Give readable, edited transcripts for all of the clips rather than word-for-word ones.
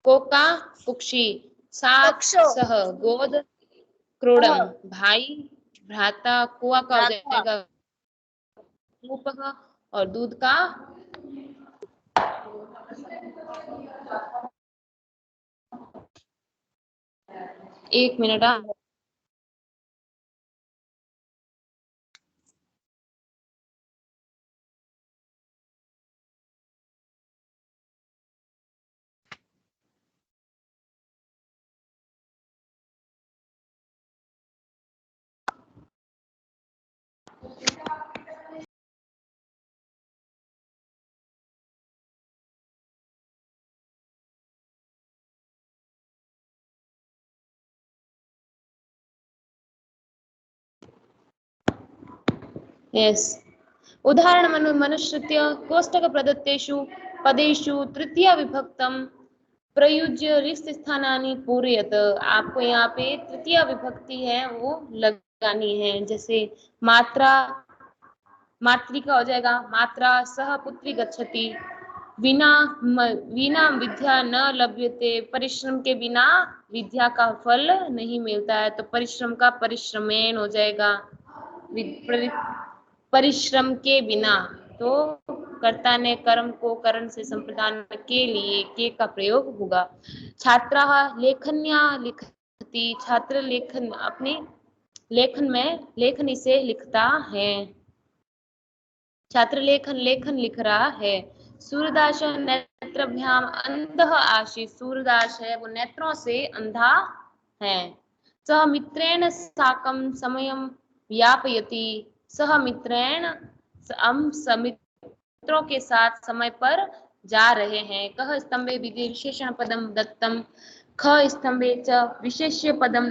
Coca पुक्षी, सात सह गोद क्रोडम, भाई भ्राता, कुआ का हो जाएगा कूपः, और दूध का 1 मिनट। यस, उदाहरण मनुष्यत्य कोष्टक प्रदत्तेषु पदेषु तृतीय विभक्तम प्रयुज्य रिक्त स्थानानि पूरयत। आपको यहाँ पे तृतीय विभक्ति है वो लगानी है। जैसे मात्रा, मातृका हो जाएगा मात्रा, सह पुत्री गच्छति, बिना बिना विद्या न लभ्यते, परिश्रम के बिना विद्या का फल नहीं मिलता है, तो परिश्रम का परिश्रमेण हो जाएगा। परिश्रम के बिना, तो कर्ता ने कर्म को करण से संप्रदान के लिए के का प्रयोग होगा। छात्राः लेखन्या लिखति, छात्र लेखन अपने लेखन में लेखनी से लिखता है। छात्र लेखन लेखन लिख रहा है। सूरदास नेत्रभ्याम अंधः आसीत्, सूरदास है वो नेत्रों से अंधा है। सह मित्रेण साकं समयं यापयति, सह मित्रेण हम मित्रों के साथ समय पर जा रहे हैं। कः स्तंभे विशेषण पदम दत्तम, ख स्तंभे च विशेष्य पदम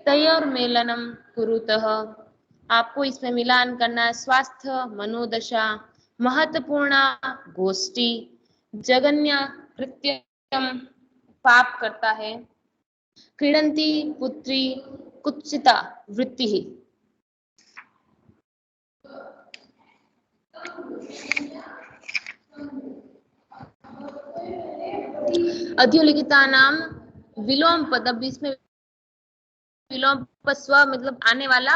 तयोर्मेलनम कुरुतः। आपको इसमें मिलान करना है। स्वास्थ्य, मनोदशा, महत्वपूर्ण गोष्ठी, जगन्य कृत्यम पाप करता है, क्रीडंती पुत्री कुत्सिता वृत्ति। अध्योलिखितानां विलोम पद, अब इसमें विलोम स्व मतलब आने वाला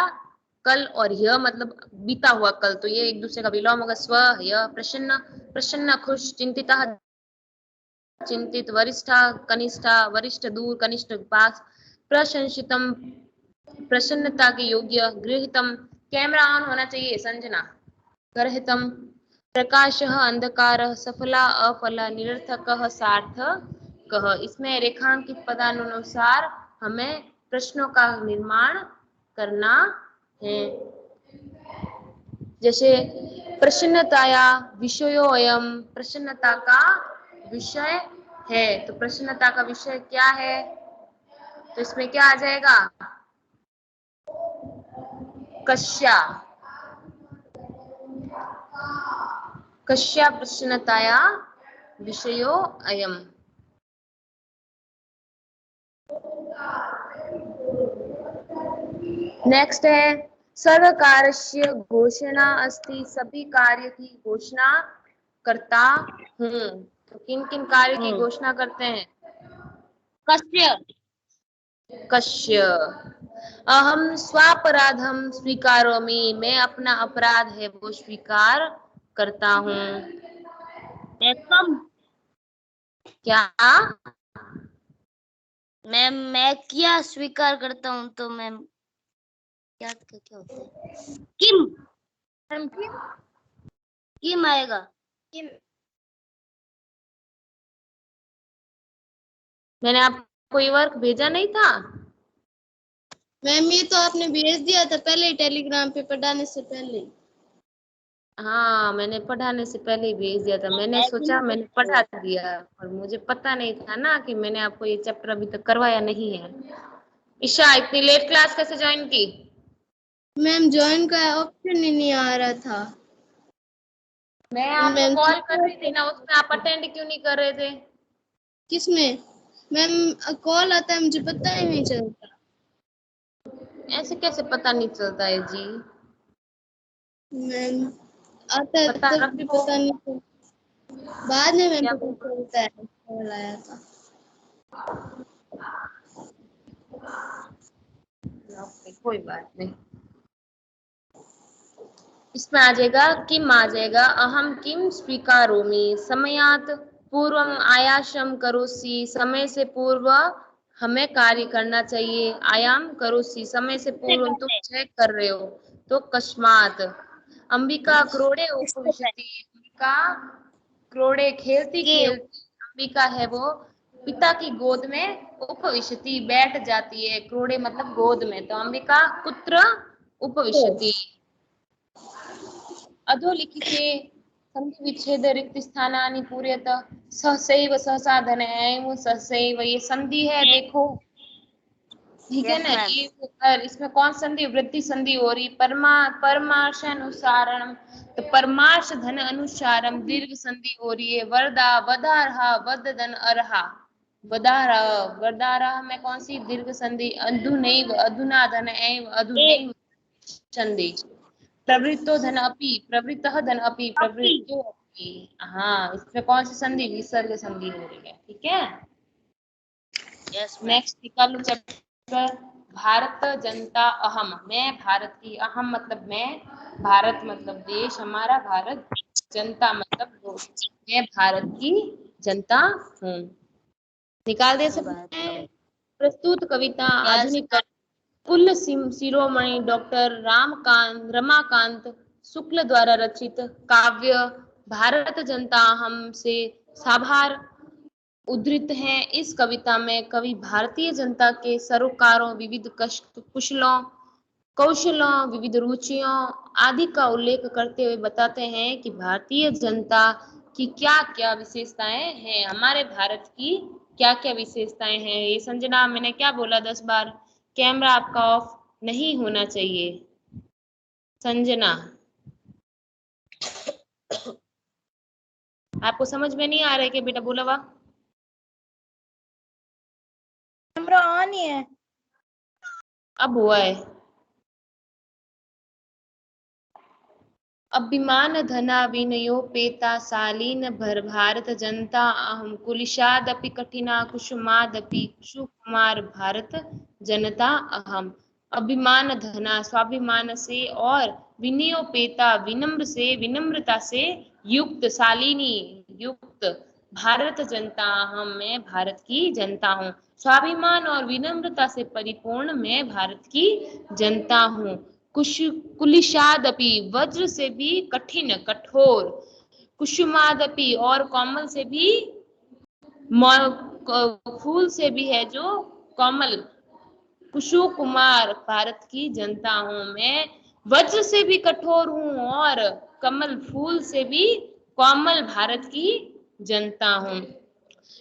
कल, और यह मतलब बीता हुआ कल, तो ये एक दूसरे का विलोम होगा। स्व यह, प्रसन्न प्रसन्न खुश, चिंतिता चिंतित, वरिष्ठा कनिष्ठा, वरिष्ठ दूर, कनिष्ठ पास, प्रशंसितम प्रसन्नता के योग्य, गृहीतम कैमरा ऑन होना चाहिए संजना, गर्हितम प्रकाशः अंधकारः, सफला अफला, निरर्थकः सार्थकः। इसमें रेखांकित पदानुसार हमें प्रश्नों का निर्माण करना है। जैसे प्रसन्नताया विषयो अयम, प्रसन्नता का विषय है, तो प्रसन्नता का विषय क्या है, तो इसमें क्या आ जाएगा, कस्या, कस्या प्रसन्नताया विषयो अयम। नेक्स्ट है सर्वकारस्य घोषणा अस्ति, सभी कार्य की घोषणा करता हूँ। तो किन किन कार्य की घोषणा करते हैं, कस्य, कस्य। अहम स्वापराधम स्वीकारोमि, मैं अपना अपराध है वो स्वीकार करता हूँ। एकम, क्या, मैं क्या स्वीकार करता हूँ, तो मैं क्या क्या होता है, किम, किम आएगा, किम। मैंने आपको ये वर्क भेजा नहीं था मैम? ये तो आपने भेज दिया था पहले ही, टेलीग्राम पे पढ़ाने से पहले। हाँ, मैंने पढ़ाने से पहले ही भेज दिया था। मैंने सोचा मैंने पढ़ा दिया, और मुझे पता नहीं था ना कि मैंने आपको ये चैप्टर अभी तक करवाया नहीं है। ईशा, इतनी लेट क्लास कैसे ज्वाइन की? मैम ज्वाइन का ऑप्शन ही नहीं आ रहा था। मैं आपको कॉल कर रही थी ना, उसमें आप अटेंड क्यों नहीं कर रहे थे? किसमें? मैम कॉल आता है, मुझे पता ही नहीं चलता। ऐसे कैसे पता नहीं चलता है जी? मैम आता है पता तब भी रखो। पता नहीं चलता, बाद में मैम क्या पता चलता है कॉल आया था। कोई बात नहीं, इसमें आ जाएगा किम, आ जाएगा अहम किम स्वीकारोमि, समयात पूर्वम आयासम करोसि, समय से पूर्व हमें कार्य करना चाहिए, आयाम करोसि समय से पूर्व तुम चेक कर रहे हो, तो कस्मात अंबिका क्रोड़े उपविशति, अंबिका क्रोड़े खेलती खेलती, अंबिका है वो पिता की गोद में उपविशति बैठ जाती है, क्रोड़े मतलब गोद में, तो अंबिका कुत्र उपविशति। अधोलिखिते संधि विच्छेद रिक्त स्थानानि पूर्यत सहसैव सहसा धन एवं सहसैव, ये संधि है देखो, ठीक है ना। ये और इसमें कौन संधि, वृद्धि संधि हो रही, परमार्श अनुसारण, तो परमार्श धन अनुसारम दीर्घ संधि हो रही है। वरदा वदारहा वद धन अरहा, वदारह वदारह में कौन सी दीर्घ संधि, अधुनैव अधुना धन एव अधुनैव संधि। प्रवृत्तो धन अपि, प्रवृत्तः धन अपि, प्रवृत्तो अपि, हाँ इसमें कौन सी संधि, विसर्ग संधि हो रही है, ठीक है। नेक्स्ट निकालो चैप्टर, भारत जनता अहम, मैं भारत की, अहम मतलब मैं, भारत मतलब देश हमारा, भारत जनता मतलब लोग, मैं भारत की जनता हूँ। निकाल दे सकते हैं। प्रस्तुत कविता आधुनिक कुल शिरोमणि डॉक्टर रमाकांत शुक्ल द्वारा रचित काव्य भारत जनता हम से साभार उद्धृत हैं। इस कविता में कवि भारतीय जनता के सरोकारों, विविध कुशलों, कौशलों, विविध रुचियों आदि का उल्लेख करते हुए बताते हैं कि भारतीय जनता की क्या क्या विशेषताएं हैं, हमारे भारत की क्या क्या विशेषताएं हैं। ये संजना, मैंने क्या बोला 10 बार, कैमरा आपका ऑफ नहीं होना चाहिए। संजना, आपको समझ में नहीं आ रहा है कि बेटा, बोला वाह, कैमरा ऑन ही है, अब हुआ है। अभिमान धना विनयोपेता शालीन भर भारत जनता अहम कुलिशादपि कठिना कुसुमादपि कुसुकुमार भारत जनता अहम। अभिमान धना स्वाभिमान से, और विनयोपेता विनम्र से, विनम्रता से युक्त, शालिनी युक्त, भारत जनता अहम मैं भारत की जनता हूँ, स्वाभिमान और विनम्रता से परिपूर्ण मैं भारत की जनता हूँ। कुलिशादपि वज्र से भी कठिन कठोर, कुसुमादपि और कोमल से भी, फूल से भी है जो कोमल, कुशु कुमार भारत की जनता हूँ मैं, वज्र से भी कठोर हूँ और कमल फूल से भी कोमल भारत की जनता हूँ।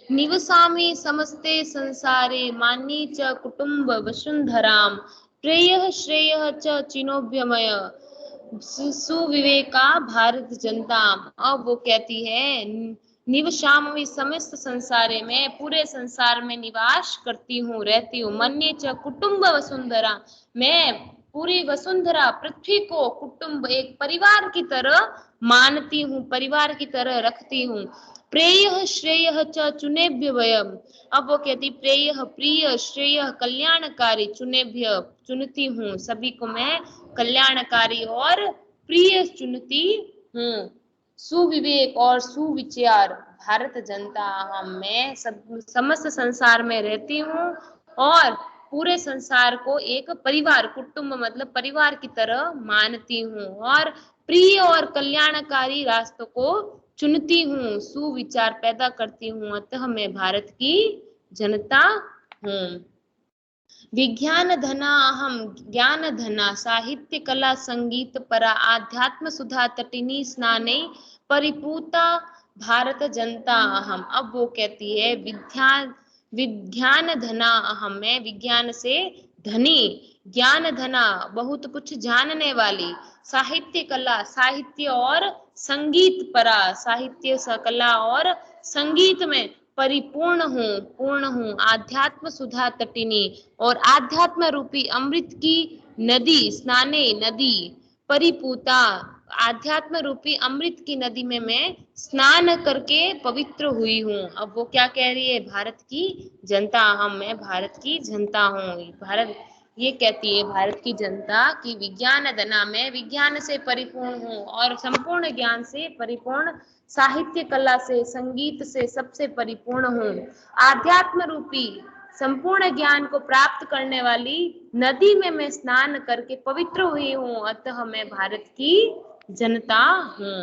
निवसामि समस्ते संसारे मान्ये च कुटुम्ब वसुंधराम, प्रेयः श्रेयः च चिनोभ्यमय सुविवेका भारत जनता। अब वो कहती है निवसामि समस्त संसारे में, पूरे संसार में निवास करती हूँ, रहती हूँ, मन्ये च कुटुम्ब वसुंधरा, मैं पूरी वसुंधरा पृथ्वी को कुटुंब एक परिवार की तरह मानती हूँ, परिवार की तरह रखती हूँ। प्रेय श्रेय च चुनेभ्य वयम, अब वो कहती प्रेय प्रिय श्रेय कल्याणकारी, चुनेभ्य चुनती हूँ, सभी को मैं कल्याणकारी और प्रिय चुनती हूँ। सुविवेक और सुविचार भारत जनता हम मैं समस्त संसार में रहती हूँ और पूरे संसार को एक परिवार, कुटुंब मतलब परिवार की तरह मानती हूँ, और प्रिय और कल्याणकारी रास्तों को चुनती हूँ, सुविचार पैदा करती हूँ, अतः मैं भारत की जनता हूँ। विज्ञान धना अहम ज्ञान धना, साहित्य कला संगीत परा, आध्यात्म सुधा तटिनी स्नाने परिपूता भारत जनता अहम। अब वो कहती है विज्ञान धना अहम, मैं विज्ञान से धनी, ज्ञान धना बहुत कुछ जानने वाली, साहित्य कला साहित्य और संगीत परा, साहित्य कला और संगीत में परिपूर्ण हूँ, पूर्ण हूँ, आध्यात्म सुधा तटिनी और आध्यात्म रूपी अमृत की नदी, स्नाने नदी, परिपूता आध्यात्म रूपी अमृत की नदी में मैं स्नान करके पवित्र हुई हूँ। अब वो क्या कह रही है, भारत की जनता, मैं भारत की जनता हूँ। भारत ये कहती है, भारत की जनता की विज्ञान दना, मैं विज्ञान से परिपूर्ण हूँ और संपूर्ण ज्ञान से परिपूर्ण, साहित्य कला से, संगीत से सबसे परिपूर्ण हूँ। आध्यात्म रूपी संपूर्ण ज्ञान को प्राप्त करने वाली नदी में मैं स्नान करके पवित्र हुई हूँ, अतः मैं भारत की जनता हूँ।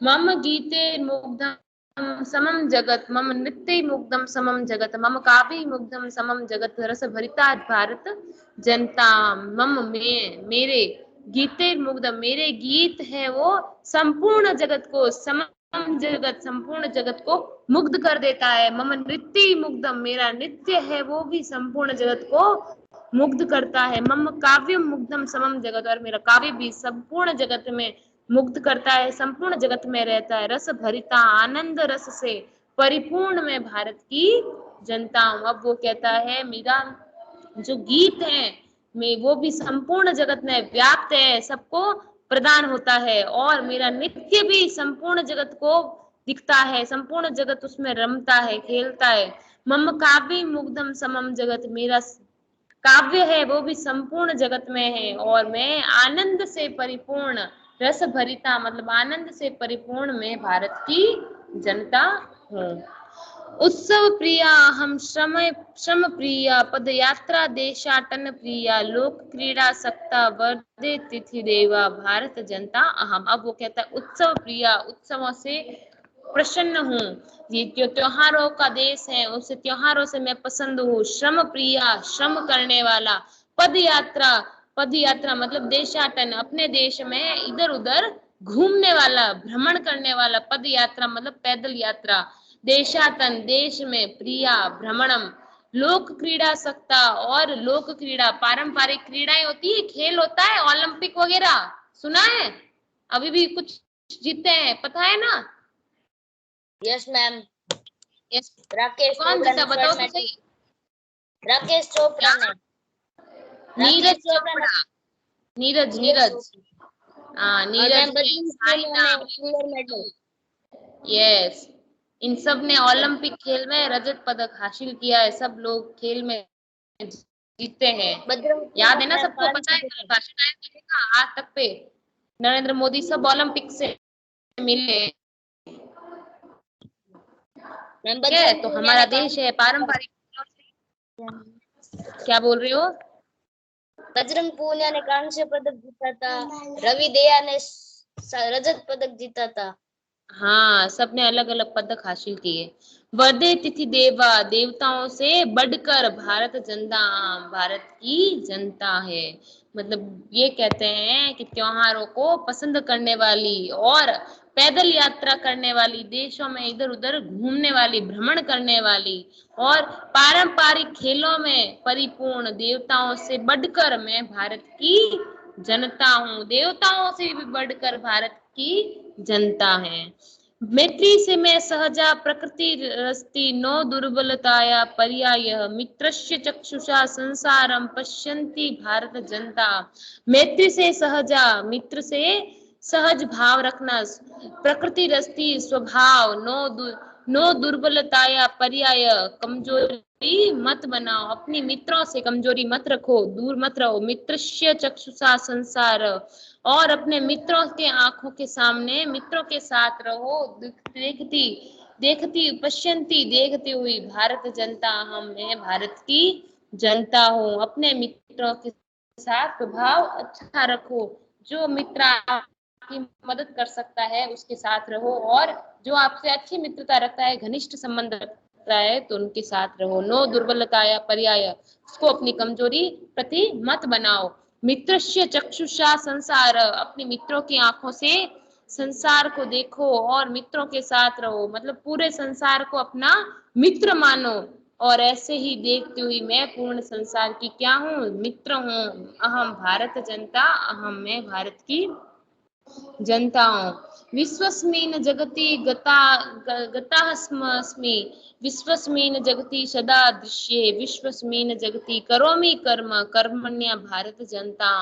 मम गीते मुग्धम समम जगत, मम नृत्य मुग्धम समम जगत, मम काव्य मुग्धम समम जगत, रस भरिता भारत जनता। मम में, मेरे, गीते मुग्धम, मेरे गीत है वो संपूर्ण जगत को, समम जगत, संपूर्ण जगत को मुग्ध कर देता है। मम नृत्य मुग्धम, मेरा नृत्य है वो भी संपूर्ण जगत को मुग्ध करता है। मम काव्य मुग्धम समम जगत, और मेरा काव्य भी संपूर्ण जगत में मुग्ध करता है, संपूर्ण जगत में रहता है। रस भरिता, आनंद रस से परिपूर्ण मैं भारत की जनता हूँ। अब वो कहता है, मेरा जो गीत है मैं वो भी संपूर्ण जगत में व्याप्त है, सबको प्रदान होता है, और मेरा नृत्य भी संपूर्ण जगत को दिखता है, संपूर्ण जगत उसमें रमता है, खेलता है। मम काव्य मुग्धम समम जगत, मेरा काव्य है वो भी संपूर्ण जगत में है, और मैं आनंद से परिपूर्ण, रस भरिता मतलब आनंद से परिपूर्ण मैं भारत की जनता हूँ। उत्सव प्रिया हम, श्रम प्रिया पद यात्रा देशाटन प्रिया, लोक क्रीड़ा सत्ता वर्दे तिथि देवा, भारत जनता अहम। अब वो कहता है उत्सव प्रिया, उत्सवों से प्रसन्न हूँ, ये जो त्योहारों का देश है उस त्योहारों से मैं पसंद हूँ। श्रम प्रिया, श्रम करने वाला। पद यात्रा, पद यात्रा मतलब देशाटन, अपने देश में इधर उधर घूमने वाला, भ्रमण करने वाला, पद यात्रा मतलब पैदल यात्रा। देशाटन, देश में, प्रिया, भ्रमणम, लोक क्रीड़ा सकता, और लोक क्रीड़ा पारंपरिक क्रीड़ाएं होती है, खेल होता है ओलंपिक वगैरह, सुना है? अभी भी कुछ जीते हैं, पता है ना? Yes ma'am. यस। राकेश कौन चोपड़ा जीता ने बताओ स्वर्ण तो मेडल, सही। राकेश चोपड़ा ने, नीरज राकेश चोपड़ा ने, चोपड़ा, नीरज, यस। नीरज, हाँ और नीरज मैम है, बजरंग पूनिया साइना, ने सिल्वर मेडल। यस, इन सब ने ओलंपिक खेल में रजत पदक हासिल किया है, सब लोग खेल में जीतते हैं। बजरंग याद पूनिया है ना मैम सबको, पता कांस्य है, कल पदक। भाषण आया था आज तक पे, नरेंद्र मोदी सब ओलंपिक से मिले हैं। मैम ठीक है, बजरंग तो पूनिया हमारा ने देश है कांस्य पारंपरिक खेलों पदक। से। क्या बोल रही हो? बजरंग पूनिया ने कांस्य पदक जीता था, रवि दया ने रजत पदक जीता था। हाँ, सबने अलग अलग पदक हासिल किए। वर्धे तिथि देवा, देवताओं से बढ़कर भारत जनता, भारत की जनता है। मतलब ये कहते हैं कि त्योहारों को पसंद करने वाली और पैदल यात्रा करने वाली, देशों में इधर उधर घूमने वाली, भ्रमण करने वाली, और पारंपरिक खेलों में परिपूर्ण, देवताओं से बढ़कर मैं भारत की जनता हूँ, देवताओं से भी बढ़कर भारत की जनता है। मैत्री से मैं सहजा प्रकृति रस्ति, नो दुर्बलताया पर्याय, मित्रस्य चक्षुषा संसारम पश्यन्ति भारत जनता। मैत्री से सहजा, मित्र से सहज भाव रखना, प्रकृति रस्ति स्वभाव, नो दुर्बलताया पर्याय, कमजोरी मत बनाओ, अपनी मित्रों से कमजोरी मत रखो, दूर मत रहो। मित्रस्य चक्षुषा संसार, और अपने मित्रों के आंखों के सामने, मित्रों के साथ रहो, देखती देखती पश्यंती, देखती हुई भारत जनता, मैं भारत की जनता हूँ। अपने मित्रों के साथ प्रभाव अच्छा रखो, जो मित्र आपकी मदद कर सकता है उसके साथ रहो, और जो आपसे अच्छी मित्रता रखता है, घनिष्ठ संबंध रखता है, तो उनके साथ रहो। नो दुर्बलता या पर्याय, उसको अपनी कमजोरी प्रति मत बनाओ। मित्रस्य चक्षुषा संसार, अपने मित्रों की आंखों से संसार को देखो और मित्रों के साथ रहो, मतलब पूरे संसार को अपना मित्र मानो, और ऐसे ही देखती हुई मैं पूर्ण संसार की क्या हूँ, मित्र हूँ। अहम भारत जनता, अहम मैं भारत की जनता हूँ। विश्वस्मिन् जगति गताः स्मि विश्वस्मिन् जगति सदा दृश्ये विश्वस्मिन् जगति करोमि कर्म कर्मण्य भारत जनता।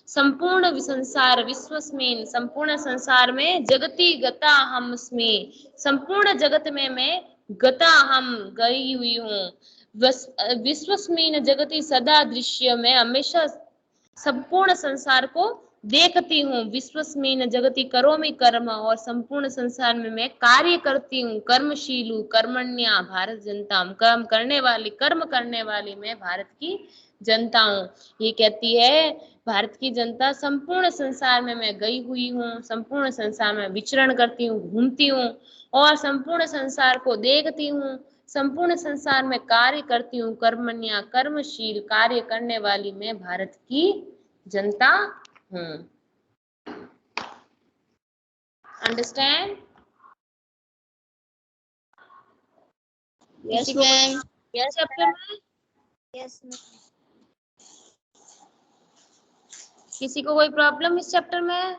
संपूर्ण संसार विश्वस्मिन् संपूर्ण संसार में जगति गता हम स्मि संपूर्ण जगत में मैं गता हम गई हुई हूँ। विश्वस्मिन् जगति सदा दृश्य में हमेशा संपूर्ण संसार को देखती हूँ। विश्वस्मिन् जगति करोमि कर्म और संपूर्ण संसार में मैं कार्य करती हूँ। कर्मशील हूँ कर्मण्या भारत जनता कर्म करने वाली मैं भारत की जनता हूँ। ये कहती है भारत की जनता संपूर्ण संसार में मैं गई हुई हूँ संपूर्ण संसार में विचरण करती हूँ घूमती हूँ और संपूर्ण संसार को देखती हूँ संपूर्ण संसार में कार्य करती हूँ कर्मण्या कर्मशील कार्य करने वाली मैं भारत की जनता हूँ। Understand? Yes ma'am. Yes chapter में यस मैम। किसी को कोई प्रॉब्लम इस चैप्टर में?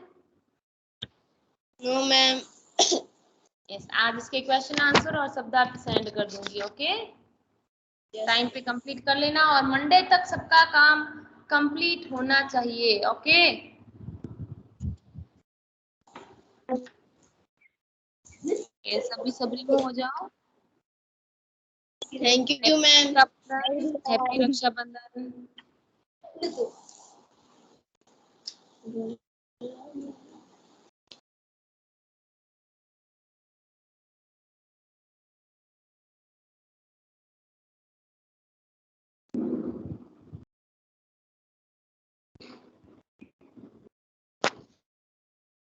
No ma'am. यस आज इसके क्वेश्चन आंसर और शब्दार्थ सेंड कर दूंगी। ओके टाइम पे कंप्लीट कर लेना और मंडे तक सबका काम कंप्लीट होना चाहिए। ओके ये सभी सबरी में हो जाओ। Thank you ma'am. Happy Rakshabandhan.